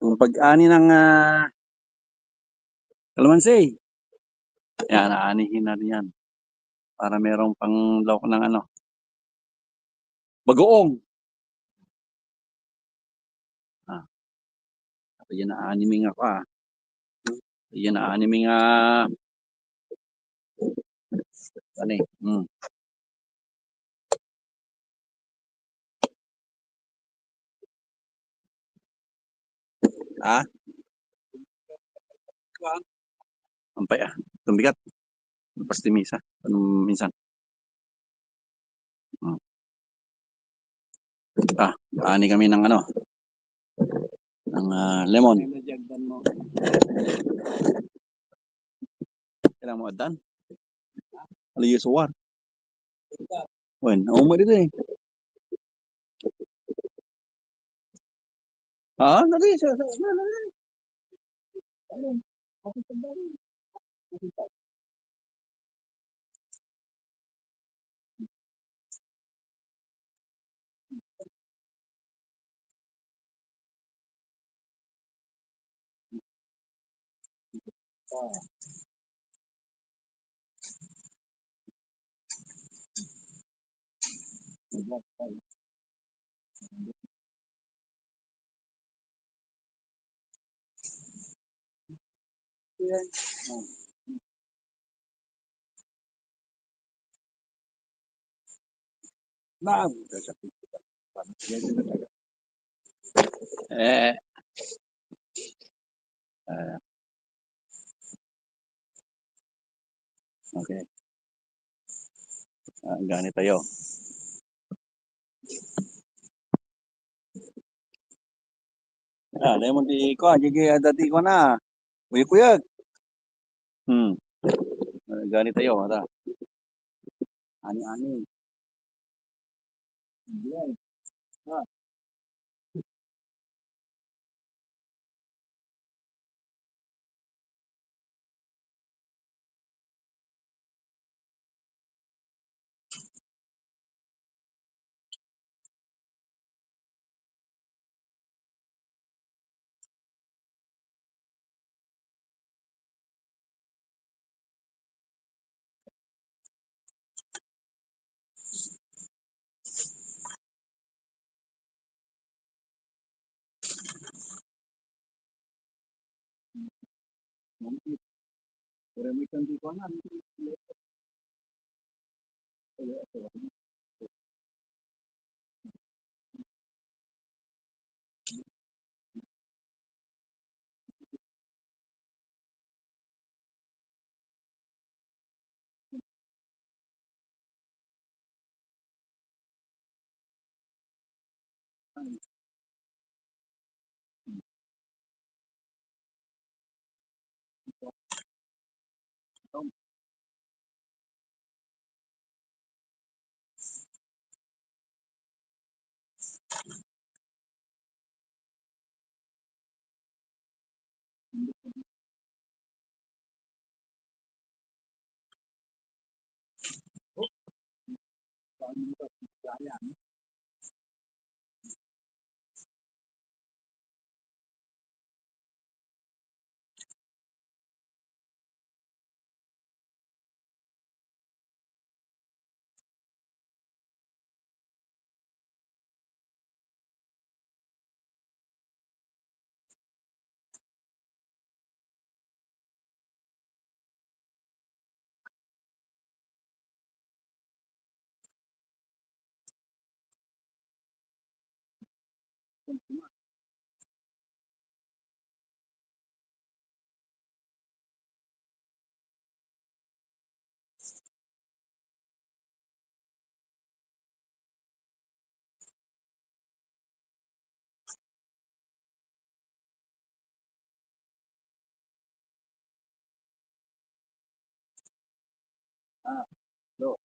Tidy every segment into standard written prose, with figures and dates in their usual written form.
Yung pag-ani ng kalamansi. Yan, aanihin natin yan para merong panglawak ng ano, bagoong. Ah, tapos yan aaniming ako, yan aaniming ano eh, ah, ampay tumigat, pastimisa, minsan. Hmm. Aani kami ng ano, ng lemon. Kailangan mo adan. Aliyo suwar. Wen, mo dito eh. Nari sa na. Eh, okay. Ganito tayo. Lemon di ko, jigi dati ko na. Uyag-uyag. Hmm. Ganito tayo, Ani-ani. Yan. Ah, pero may kandi ko na. So,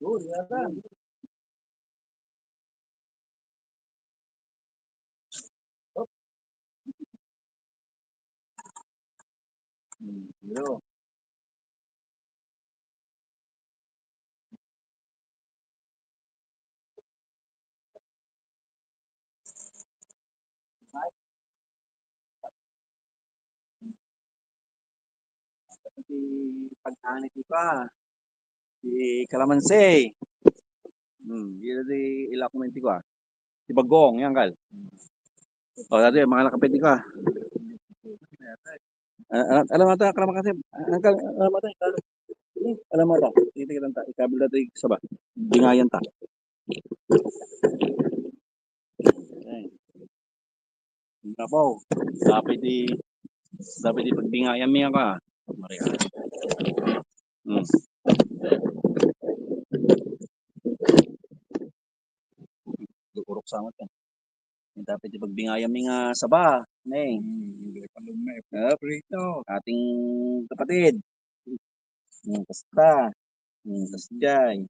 Yun, yata. Yo. Si pagkani di pa. Si Kalamansi. Yun di ila komenti ko ah. Si Bagong, yan kal. O, dati mga nakapit ko ah. Alam mo ata, kalaman kasi. Alam mo ata, alam mo ata. Titikitan ta, ikabil dati sa ba? Bingayan ta. Napaw. Dapat di pagbingayan miya ka. Maria. Hmm. Urok sa amat yan. Dapat di pagbingayan mi nga saba. Neng. Prito. Ating kapatid. Kasta. Kasjay.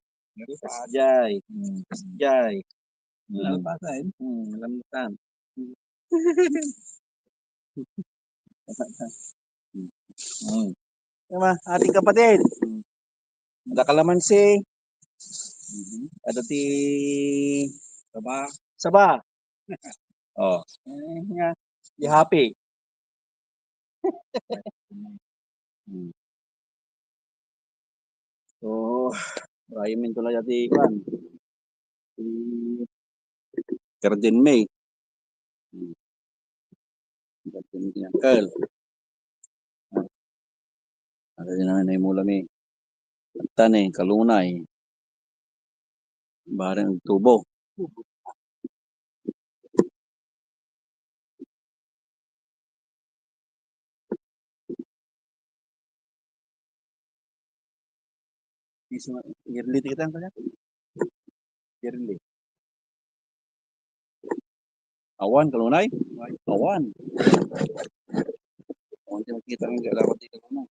Kasjay. Kasjay. Lalpatan. Lalpatan. Hmm. Diba? Ating kapatid. Ada kalamansi. Ada ti Saba. Saba. Oh. Nga. Di happy. Hmm. So, raya min tulad ati kan. Si Garden May. Garden May Uncle. Ada din namin ay mula may tane, kalunay, bareng tubo. Yearly kita kanya. Yearly. Awan, kalunay. Awan. Awan din kita ng dapat dito kalunay.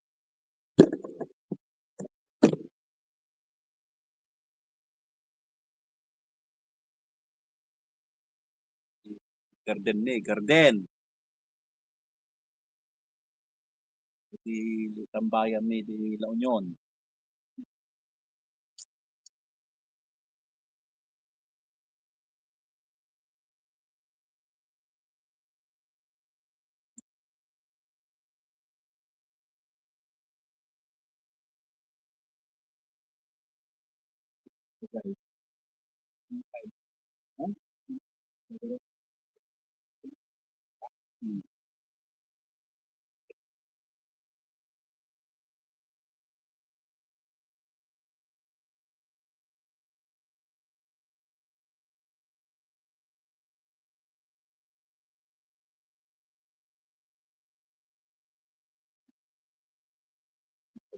Garden May, garden. Di tambayan may di La Union.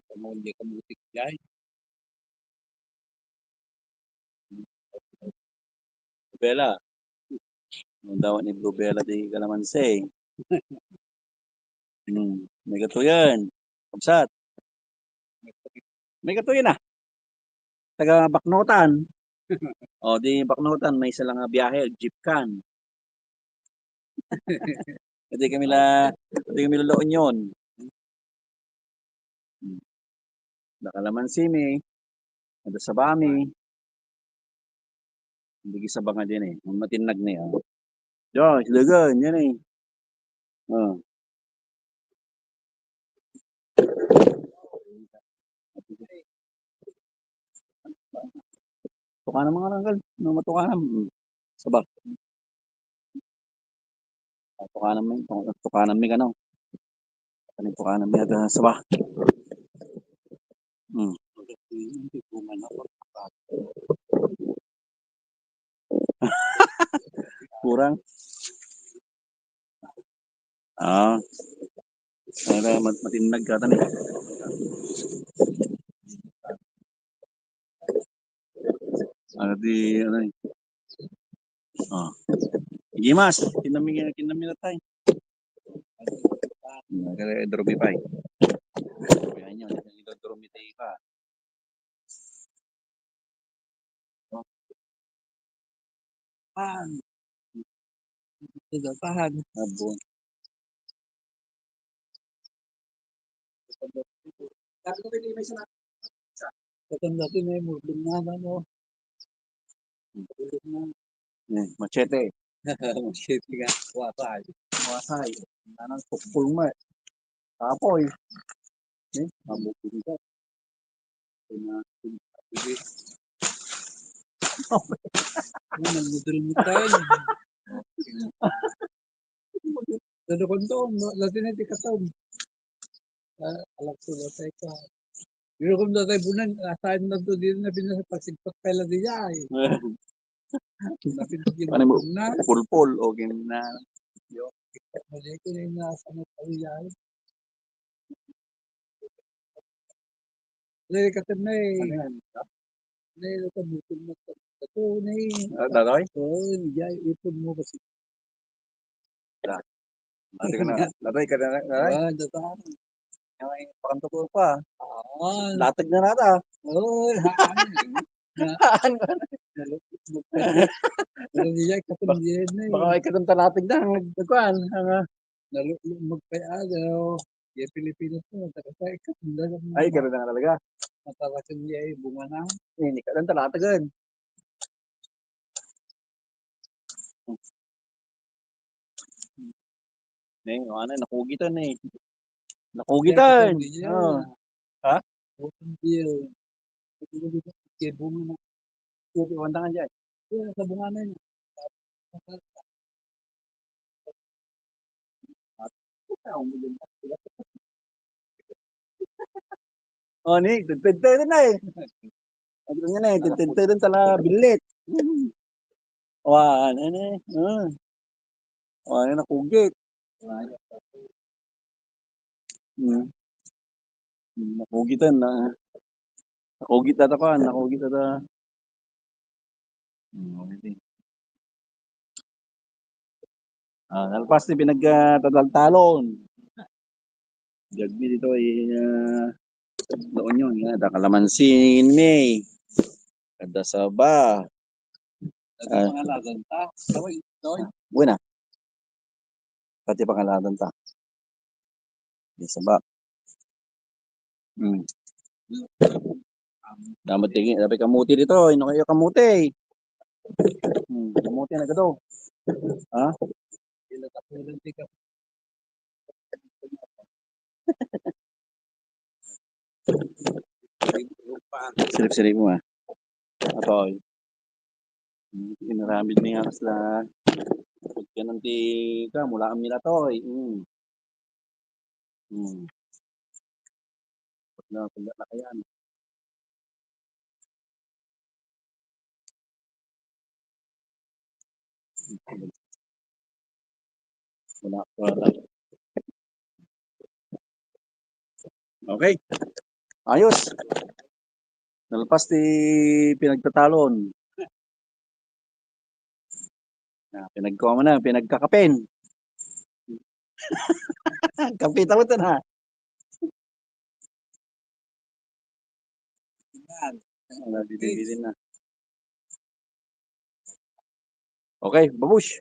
Kamu hindi ka mutik guys. Bella. Ang dawat ni Bro Bella di Kalamansi. May katuyan. Kapsat. May katuyan ah. Taga Baknotan. O di Baknotan, may isa lang nga biyahe, jeep can. Hindi kami laloon yun. Nakalamansi mi. Ada sa bami. Hindi sa banga din eh. Matinag na yun. Yo, silagan, yan eh. Oh. Tukanan mga langgal. No, matukanan. Sabak. Tukanan mi kano. Tukanan mi ada sabak. Hindi ko man ako. Kurang. Ah. Kaya matinag ka tani. Di ano eh. Oh. Gimas, kinami na tayo. Kaya dromi pa eh. Kaya nyo, dromi tayo pa. Pan. Ito pan. Abon. Dati may muling na ano. Machete. Machete ka. Wasay. Wasay. Nanang tukpul mo eh. Tapoy. Mabukin ka. Nagmudul mo tayo. Dadukon to. Lati na tikatom. Alak to latay ka. Pero kung latay bunan, asahan na to dito na pinasapagsigpat pala diya eh. Paano mo? Pulpul o na. Mali ko na yung nasa na paliyan. Dahil katam na eh. Dahil kabutin mo. Ito na eh. Daloy? Oo, hindi. Ipon mo kasi. Daloy ka na. Daloy? Daloy. Ay, pakanto ko pa. Latag na nata. Oo, haan. Baka ay katong talatag na. Nagkuhan. Magpayagaw. Yung Pilipinas mo. Ay, gano'n na talaga. Matalakan niya ay bunga na. Hindi ka lang talatagan. Ano, nakugitan eh. Nakugitan. Oh. Ha? Bunga na. Wandangan dyan. Sa bunga na yun. Oh, ni, tagtagtag na eh. Ano nga na eh, tagtagtag tala bilit. Wah, ano eh. Ano nakugit. Nakugitan na. Nakugit ata pa, nakugit ata. Nalpas ni pinagtatalon. Jagmi dito ay doon yun. Ada kalamansin May. Ada saba. Ada pangaladan ta. Buena. Pati pangaladan ta. Ada saba. Dapat tingin. Dapat kamuti dito. Ino kayo kamuti. Kamuti na gado. Ha? Silip-silip mo ah. Atoy. Inaramid niya sila. Pagka nanti ka, mula kami na to. Pagka na kayan. Wala. Okay. Ayos. Nalpas di pinagtatalon. Pinagkuha mo na, pinagkakapen. Kapitan mo 'to na. Yan. Bitin-bitin na. Okay, babush.